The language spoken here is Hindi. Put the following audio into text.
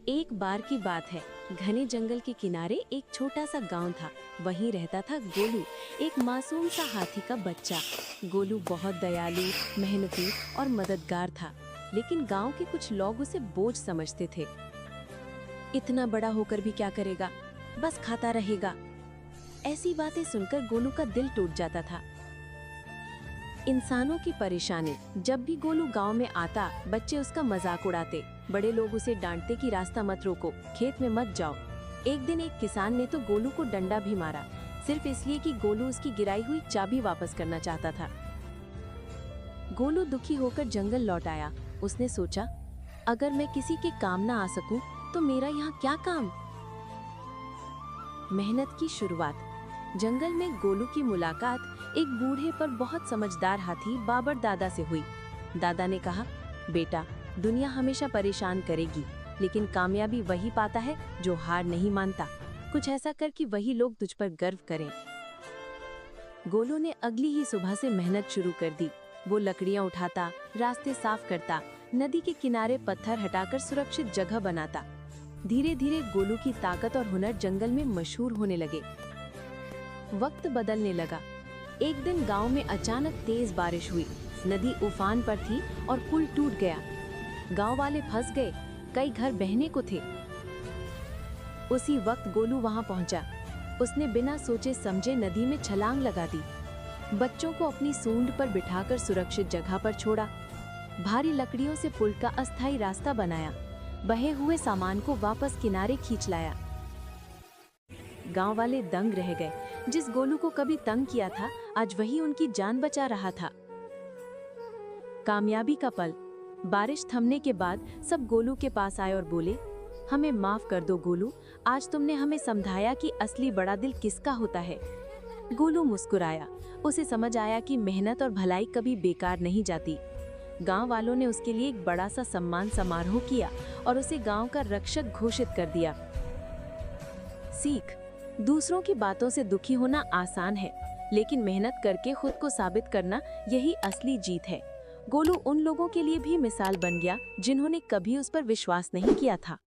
एक बार की बात है। घने जंगल के किनारे एक छोटा सा गांव था। वहीं रहता था गोलू, एक मासूम सा हाथी का बच्चा। गोलू बहुत दयालु, मेहनती और मददगार था, लेकिन गांव के कुछ लोग उसे बोझ समझते थे। इतना बड़ा होकर भी क्या करेगा, बस खाता रहेगा। ऐसी बातें सुनकर गोलू का दिल टूट जाता था। इंसानों की परेशानी। जब भी गोलू गांव में आता, बच्चे उसका मजाक उड़ाते। बड़े लोग उसे डांटते कि रास्ता मत रोको, खेत में मत जाओ। एक दिन एक किसान ने तो गोलू को डंडा भी मारा, सिर्फ इसलिए कि गोलू उसकी गिराई हुई चाबी वापस करना चाहता था। गोलू दुखी होकर जंगल लौट आया। उसने सोचा, अगर मैं किसी के काम ना आ सकूं, तो मेरा यहाँ क्या काम। मेहनत की शुरुआत। जंगल में गोलू की मुलाकात एक बूढ़े पर बहुत समझदार हाथी बाबर दादा से हुई। दादा ने कहा, बेटा, दुनिया हमेशा परेशान करेगी, लेकिन कामयाबी वही पाता है जो हार नहीं मानता। कुछ ऐसा कर कि वही लोग तुझ पर गर्व करें। गोलू ने अगली ही सुबह से मेहनत शुरू कर दी। वो लकड़ियां उठाता, रास्ते साफ करता, नदी के किनारे पत्थर हटाकर सुरक्षित जगह बनाता। धीरे धीरे गोलू की ताकत और हुनर जंगल में मशहूर होने लगे। वक्त बदलने लगा। एक दिन गांव में अचानक तेज बारिश हुई। नदी उफान पर थी और पुल टूट गया। गांव वाले फंस गए, कई घर बहने को थे। उसी वक्त गोलू वहां पहुंचा। उसने बिना सोचे समझे नदी में छलांग लगा दी। बच्चों को अपनी सूंड पर बिठाकर सुरक्षित जगह पर छोड़ा। भारी लकड़ियों से पुल का अस्थायी रास्ता बनाया। बहे हुए सामान को वापस किनारे खींच लाया। गांव वाले दंग रह गए। जिस गोलू को कभी तंग किया था, आज वही उनकी जान बचा रहा था। कामयाबी का पल। बारिश थमने के बाद सब गोलू के पास आए और बोले, हमें माफ कर दो गोलू, आज तुमने हमें समझाया कि असली बड़ा दिल किसका होता है। गोलू मुस्कुराया। उसे समझ आया कि मेहनत और भलाई कभी बेकार नहीं जाती। गांव वालों ने उसके लिए एक बड़ा सा सम्मान समारोह किया और उसे गांव का रक्षक घोषित कर दिया। सीख। दूसरों की बातों से दुखी होना आसान है, लेकिन मेहनत करके खुद को साबित करना, यही असली जीत है। गोलू उन लोगों के लिए भी मिसाल बन गया जिन्होंने कभी उस पर विश्वास नहीं किया था।